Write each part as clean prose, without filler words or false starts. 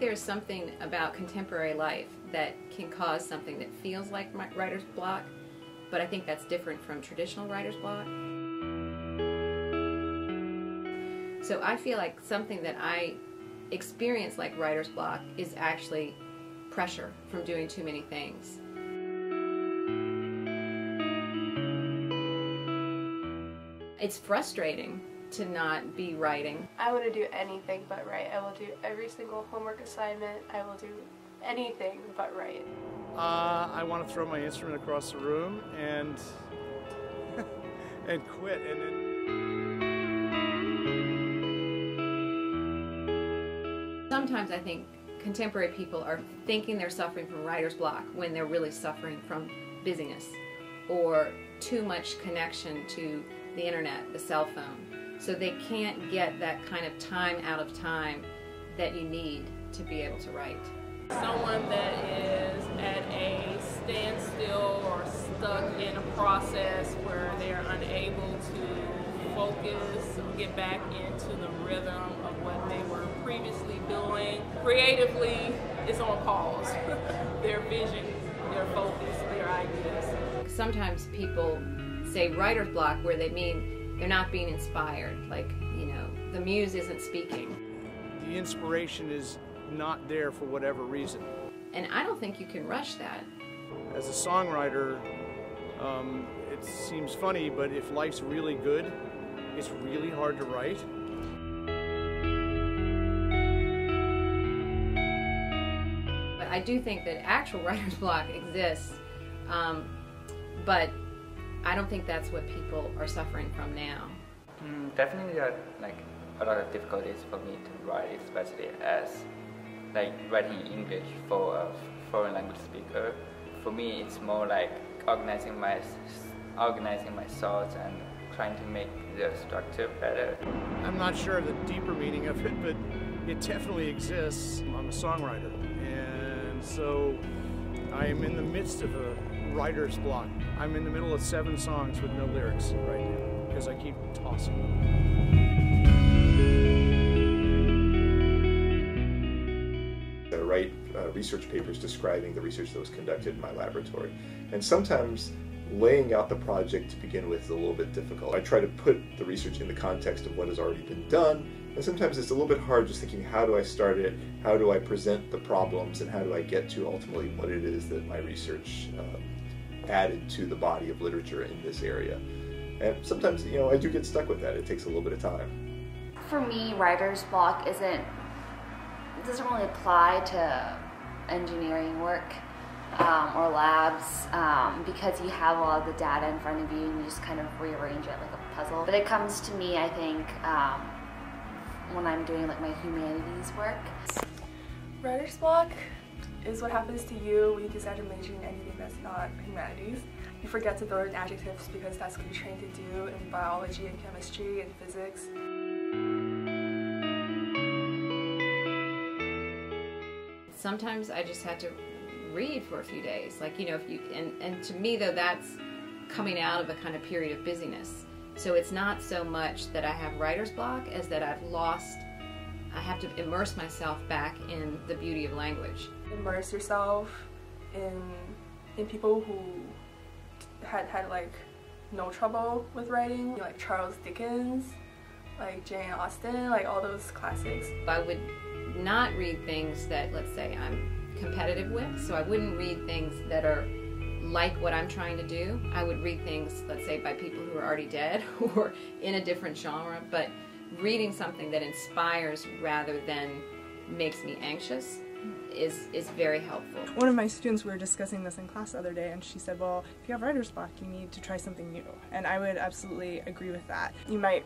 there's something about contemporary life that can cause something that feels like writer's block, but I think that's different from traditional writer's block. So I feel like something that I experience like writer's block is actually pressure from doing too many things. It's frustrating to not be writing. I want to do anything but write. I will do every single homework assignment. I will do anything but write. I want to throw my instrument across the room and and quit. Sometimes I think contemporary people are thinking they're suffering from writer's block when they're really suffering from busyness or too much connection to the internet, the cell phone. So they can't get that kind of time out of time that you need to be able to write. Someone that is at a standstill or stuck in a process where they're unable to focus or get back into the rhythm of what they were previously doing. Creatively, it's on pause. Their vision, their focus, their ideas. Sometimes people say writer's block where they mean they're not being inspired, like, you know, the muse isn't speaking. The inspiration is not there for whatever reason. And I don't think you can rush that. As a songwriter, it seems funny, but if life's really good, it's really hard to write. But I do think that actual writer's block exists, but I don't think that's what people are suffering from now. Definitely there are like a lot of difficulties for me to write, especially as like writing English for a foreign language speaker. For me, it's more like organizing my thoughts and trying to make the structure better. I'm not sure of the deeper meaning of it, but it definitely exists. I'm a songwriter, and so I am in the midst of a writer's block. I'm in the middle of 7 songs with no lyrics right now because I keep tossing them. I write research papers describing the research that was conducted in my laboratory, and sometimes laying out the project to begin with is a little bit difficult. I try to put the research in the context of what has already been done, and sometimes it's a little bit hard just thinking, how do I start it, how do I present the problems, and how do I get to ultimately what it is that my research added to the body of literature in this area. And sometimes, you know, I do get stuck with that. It takes a little bit of time. For me, writer's block doesn't really apply to engineering work or labs because you have a lot of the data in front of you and you just kind of rearrange it like a puzzle. But it comes to me, I think, when I'm doing like my humanities work. Writer's block is what happens to you when you decide to major in anything that's not humanities. You forget to throw in adjectives because that's what you're trained to do in biology and chemistry and physics. Sometimes I just had to read for a few days, like, you know, and to me though, that's coming out of a kind of period of busyness. So it's not so much that I have writer's block as that I have to immerse myself back in the beauty of language. Immerse yourself in people who had like no trouble with writing, you know, like Charles Dickens, like Jane Austen, like all those classics. I would not read things that, let's say, I'm competitive with, so I wouldn't read things that are like what I'm trying to do. I would read things, let's say, by people who are already dead or in a different genre, but reading something that inspires rather than makes me anxious is very helpful. One of my students, we were discussing this in class the other day, and she said, well, if you have writer's block, you need to try something new. And I would absolutely agree with that. You might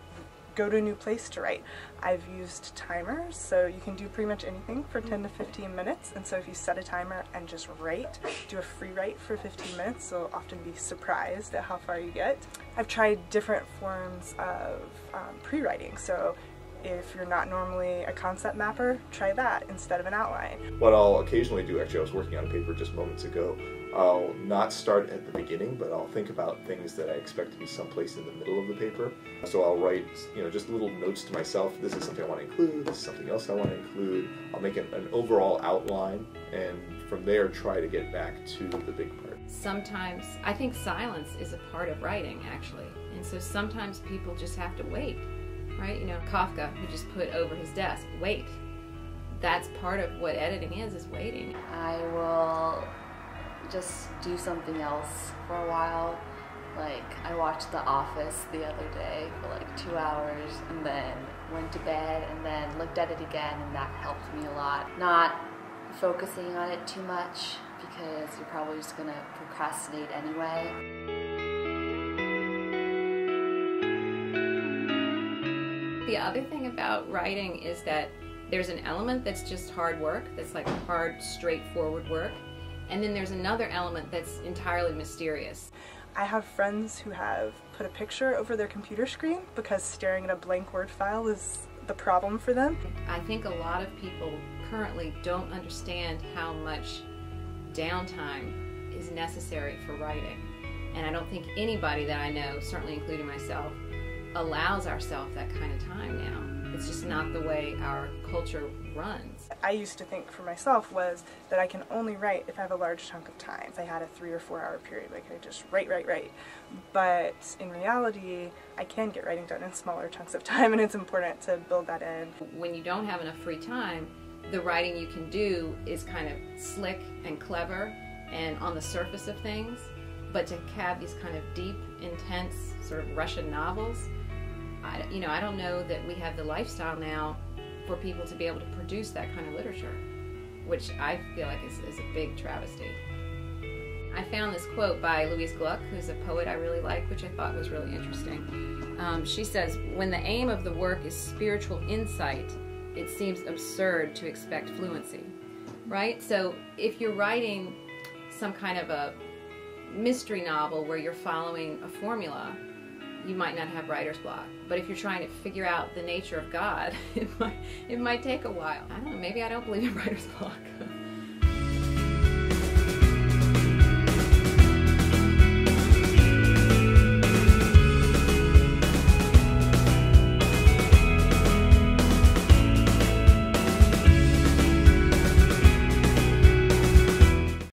go to a new place to write. I've used timers, so you can do pretty much anything for 10 to 15 minutes, and so if you set a timer and just write, do a free write for 15 minutes, you'll often be surprised at how far you get. I've tried different forms of pre-writing, so if you're not normally a concept mapper, try that instead of an outline. What I'll occasionally do, actually I was working on a paper just moments ago I'll not start at the beginning, but I'll think about things that I expect to be someplace in the middle of the paper. So I'll write, just little notes to myself. This is something I want to include. This is something else I want to include. I'll make an overall outline, and from there try to get back to the big part. Sometimes, I think silence is a part of writing, actually. And so sometimes people just have to wait, right? Kafka, who just put over his desk, wait. That's part of what editing is waiting. I will just do something else for a while. Like, I watched The Office the other day for like 2 hours and then went to bed and then looked at it again, and that helped me a lot. Not focusing on it too much because you're probably just going to procrastinate anyway. The other thing about writing is that there's an element that's just hard work, that's like hard, straightforward work, and then there's another element that's entirely mysterious. I have friends who have put a picture over their computer screen because staring at a blank Word file is the problem for them. I think a lot of people currently don't understand how much downtime is necessary for writing. And I don't think anybody that I know, certainly including myself, allows ourselves that kind of time now. It's just not the way our culture runs. I used to think for myself was that I can only write if I have a large chunk of time. If I had a 3 or 4 hour period, I could just write. But in reality, I can get writing done in smaller chunks of time, and it's important to build that in. When you don't have enough free time, the writing you can do is kind of slick and clever and on the surface of things, but to have these kind of deep, intense, sort of Russian novels, I don't know that we have the lifestyle now for people to be able to produce that kind of literature, which I feel like is a big travesty. I found this quote by Louise Gluck, who's a poet I really like, which I thought was really interesting. She says, "When the aim of the work is spiritual insight, it seems absurd to expect fluency." Right? So if you're writing some kind of a mystery novel where you're following a formula, you might not have writer's block. But if you're trying to figure out the nature of God, it might take a while. I don't know, maybe I don't believe in writer's block.